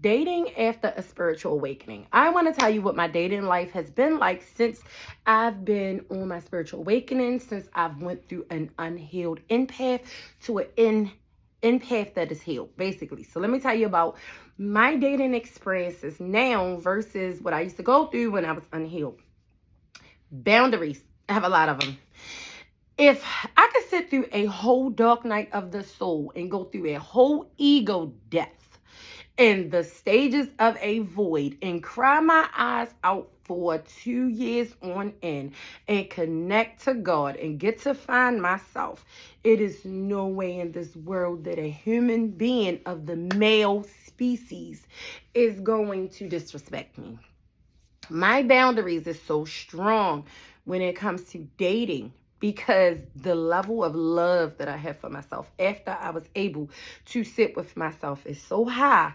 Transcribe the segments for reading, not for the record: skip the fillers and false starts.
dating after a spiritual awakening. I want to tell you what my dating life has been like since I've been on my spiritual awakening, since I've went through an unhealed empath to an empath that is healed, basically. So let me tell you about my dating experiences now versus what I used to go through when I was unhealed. Boundaries. I have a lot of them. If I could sit through a whole dark night of the soul and go through a whole ego death in the stages of a void and cry my eyes out for 2 years on end and connect to God and get to find myself, it is no way in this world that a human being of the male species is going to disrespect me. My boundaries is so strong when it comes to dating because the level of love that I have for myself after I was able to sit with myself is so high.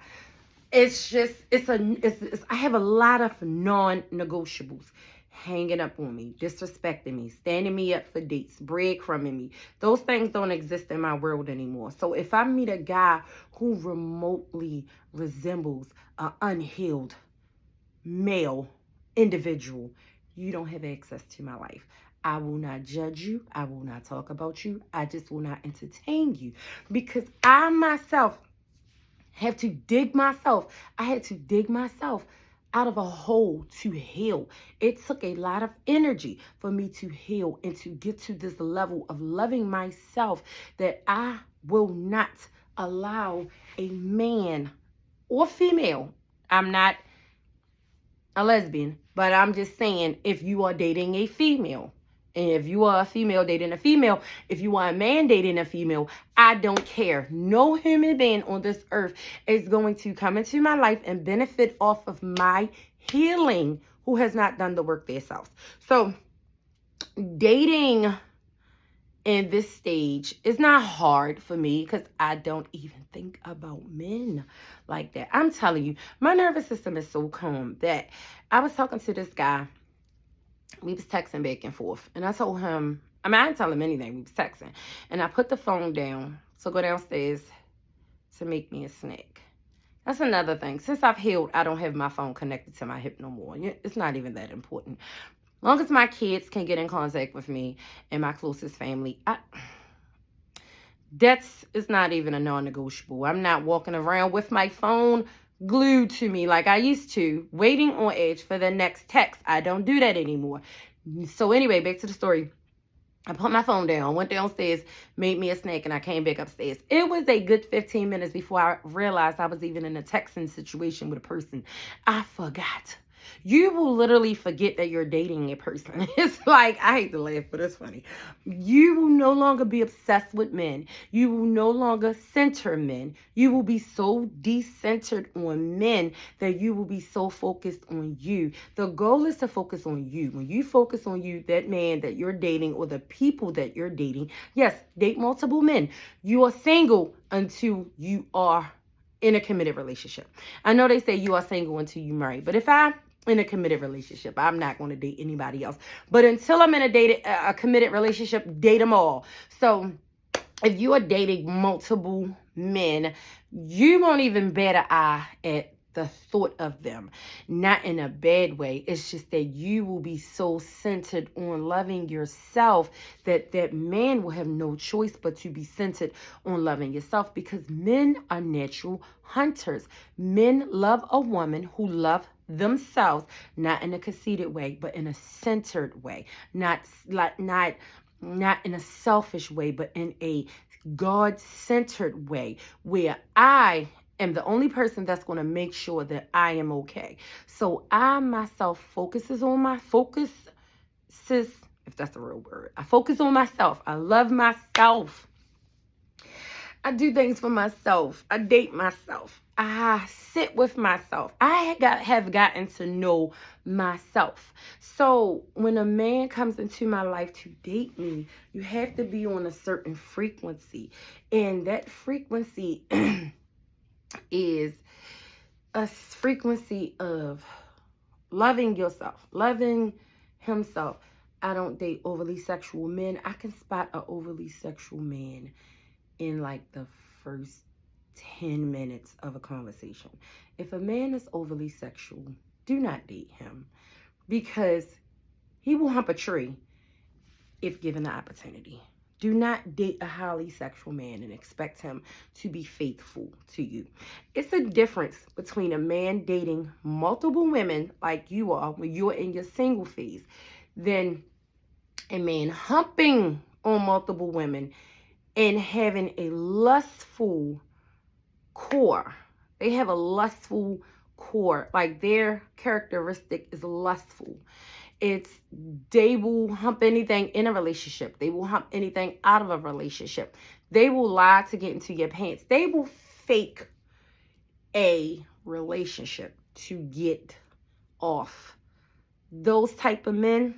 It's just, I have a lot of non-negotiables hanging up on me, disrespecting me, standing me up for dates, breadcrumbing me. Those things don't exist in my world anymore. So if I meet a guy who remotely resembles an unhealed male individual, you don't have access to my life. I will not judge you. I will not talk about you. I just will not entertain you because I myself have to dig myself. I had to dig myself out of a hole to heal. It took a lot of energy for me to heal and to get to this level of loving myself that I will not allow a man or female. I'm not a lesbian, but I'm just saying if you are dating a female, and if you are a female dating a female, if you are a man dating a female, I don't care. No human being on this earth is going to come into my life and benefit off of my healing who has not done the work themselves. So dating in this stage is not hard for me because I don't even think about men like that. I'm telling you, my nervous system is so calm that I was talking to this guy. We was texting back and forth. And I told him, I didn't tell him anything. We was texting. And I put the phone down to go downstairs to make me a snack. That's another thing. Since I've healed, I don't have my phone connected to my hip no more. It's not even that important. Long as my kids can get in contact with me and my closest family, that's it's not even a non-negotiable. I'm not walking around with my phone glued to me like I used to, waiting on edge for the next text. I don't do that anymore. So anyway, back to the story. I put my phone down, went downstairs, made me a snack, and I came back upstairs. It was a good 15 minutes before I realized I was even in a texting situation with a person. I forgot. You will literally forget that you're dating a person. It's like, I hate to laugh, but it's funny. You will no longer be obsessed with men. You will no longer center men. You will be so decentered on men that you will be so focused on you. The goal is to focus on you. When you focus on you, that man that you're dating or the people that you're dating, yes, date multiple men. You are single until you are in a committed relationship. I know they say you are single until you marry, but if I'm in a committed relationship, I'm not going to date anybody else. But until I'm in a committed relationship, date them all. So if you are dating multiple men, you won't even bat an eye at the thought of them. Not in a bad way. It's just that you will be so centered on loving yourself that that man will have no choice but to be centered on loving yourself, because men are natural hunters. Men love a woman who loves themselves, not in a conceited way, but in a centered way. Not in a selfish way, but in a God-centered way where I am the only person that's going to make sure that I am okay. So I myself focuses, if that's the real word. I focus on myself. I love myself. I do things for myself. I date myself. I sit with myself. I have gotten to know myself. So when a man comes into my life to date me, you have to be on a certain frequency. And that frequency is a frequency of loving yourself, loving himself. I don't date overly sexual men. I can spot an overly sexual man in like the first 10 minutes of a conversation. If a man is overly sexual, do not date him, because he will hump a tree if given the opportunity. Do not date a highly sexual man and expect him to be faithful to you. It's a difference between a man dating multiple women like you are when you're in your single phase than a man humping on multiple women and having a lustful core. They have a lustful core. Like, their characteristic is lustful. They will hump anything in a relationship. They will hump anything out of a relationship. They will lie to get into your pants. They will fake a relationship to get off. Those type of men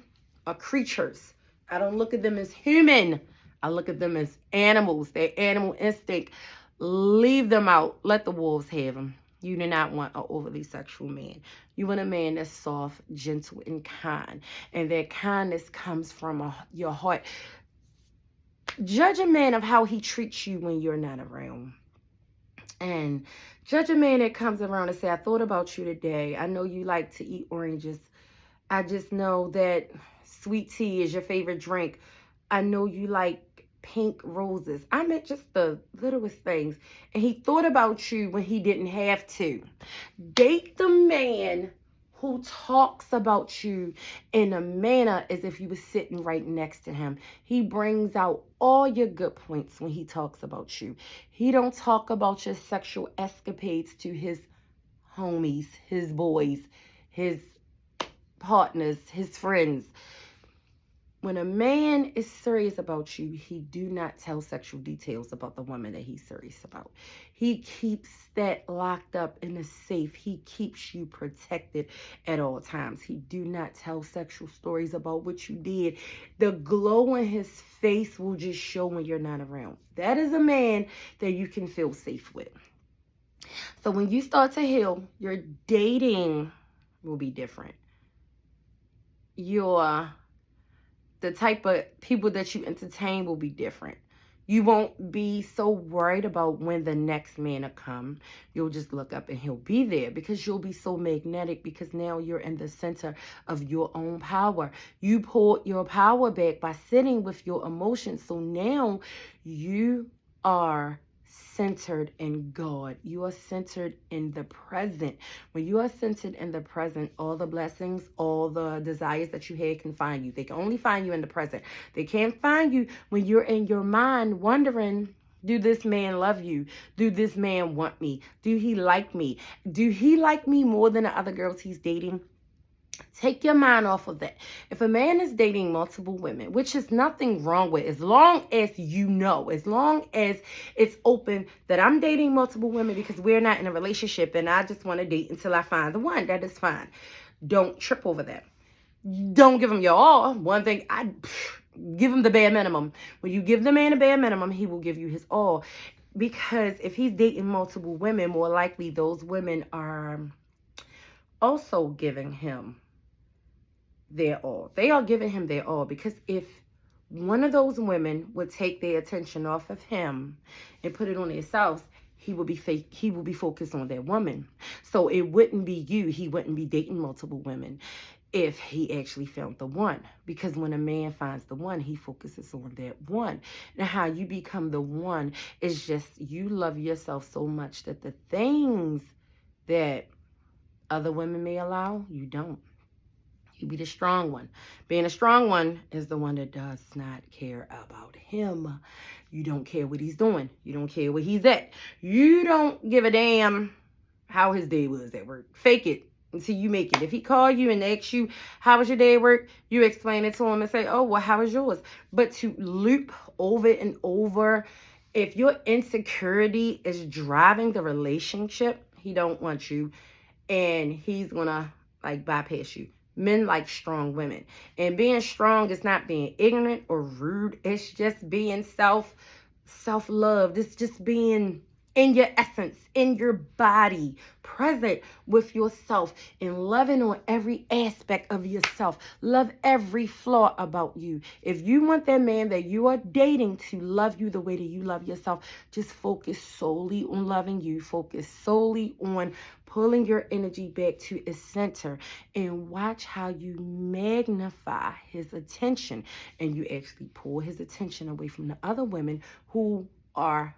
are creatures. I don't look at them as human. I look at them as animals. Their animal instinct. Leave them out. Let the wolves have them. You do not want an overly sexual man. You want a man that's soft, gentle, and kind. And that kindness comes from your heart. Judge a man of how he treats you when you're not around. And judge a man that comes around and say, I thought about you today. I know you like to eat oranges. I just know that sweet tea is your favorite drink. I know you like pink roses. I meant just the littlest things. And he thought about you when he didn't have to. Date the man who talks about you in a manner as if you were sitting right next to him. He brings out all your good points when he talks about you. He don't talk about your sexual escapades to his homies, his boys, his partners, his friends. When a man is serious about you, he do not tell sexual details about the woman that he's serious about. He keeps that locked up in a safe. He keeps you protected at all times. He do not tell sexual stories about what you did. The glow in his face will just show when you're not around. That is a man that you can feel safe with. So when you start to heal, your dating will be different. The type of people that you entertain will be different. You won't be so worried about when the next man will come. You'll just look up and he'll be there, because you'll be so magnetic, because now you're in the center of your own power. You pulled your power back by sitting with your emotions. So now you are centered in God. You are centered in the present. When you are centered in the present, all the blessings, all the desires that you had can find you. They can only find you in the present. They can't find you when you're in your mind wondering, do this man love you? Do this man want me? Do he like me? Do he like me more than the other girls he's dating? Take your mind off of that. If a man is dating multiple women, which is nothing wrong with, as long as you know, as long as it's open that I'm dating multiple women because we're not in a relationship and I just want to date until I find the one, that is fine. Don't trip over that. Don't give him your all. One thing, give him the bare minimum. When you give the man a bare minimum, he will give you his all. Because if he's dating multiple women, more likely those women are also giving him their all. They are giving him their all, because if one of those women would take their attention off of him and put it on themselves, he will be focused on that woman. So it wouldn't be you. He wouldn't be dating multiple women if he actually found the one. Because when a man finds the one, he focuses on that one. Now, how you become the one is just you love yourself so much that the things that other women may allow, you don't. You be the strong one. Being a strong one is the one that does not care about him. You don't care what he's doing. You don't care where he's at. You don't give a damn how his day was at work. Fake it until you make it. If he call you and asks you, how was your day at work? You explain it to him and say, oh, well, how was yours? But to loop over and over, if your insecurity is driving the relationship, he don't want you. And he's going to bypass you. Men like strong women. And being strong is not being ignorant or rude. It's just being self-love. It's just being in your essence, in your body, present with yourself, and loving on every aspect of yourself. Love every flaw about you. If you want that man that you are dating to love you the way that you love yourself, just focus solely on loving you. Focus solely on pulling your energy back to its center, and watch how you magnify his attention, and you actually pull his attention away from the other women who are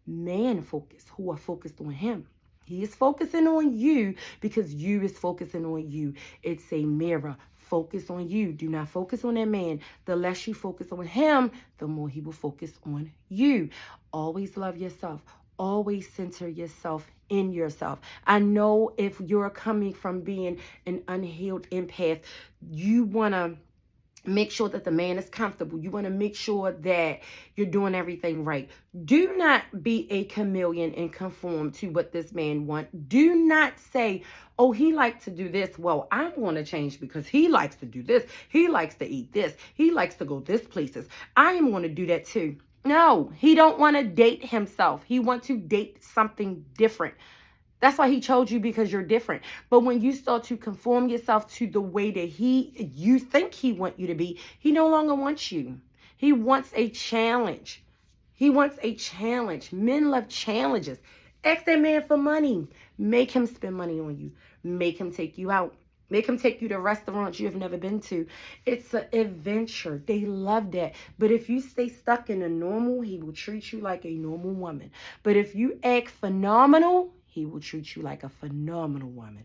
man focused, who are focused on him. He is focusing on you because you is focusing on you. It's a mirror. Focus on you. Do not focus on that man. The less you focus on him, the more he will focus on you. Always love yourself. Always center yourself in yourself. I know if you're coming from being an unhealed empath, you want to make sure that the man is comfortable. You want to make sure that you're doing everything right. Do not be a chameleon and conform to what this man wants. Do not say, oh, he likes to do this. Well, I'm going to change because he likes to do this. He likes to eat this. He likes to go this places. I am going to do that too. No, he don't want to date himself. He wants to date something different. That's why he chose you, because you're different. But when you start to conform yourself to the way that you think he wants you to be, he no longer wants you. He wants a challenge. He wants a challenge. Men love challenges. Ask that man for money. Make him spend money on you. Make him take you out. Make him take you to restaurants you have never been to. It's an adventure. They love that. But if you stay stuck in a normal, he will treat you like a normal woman. But if you act phenomenal, he will treat you like a phenomenal woman.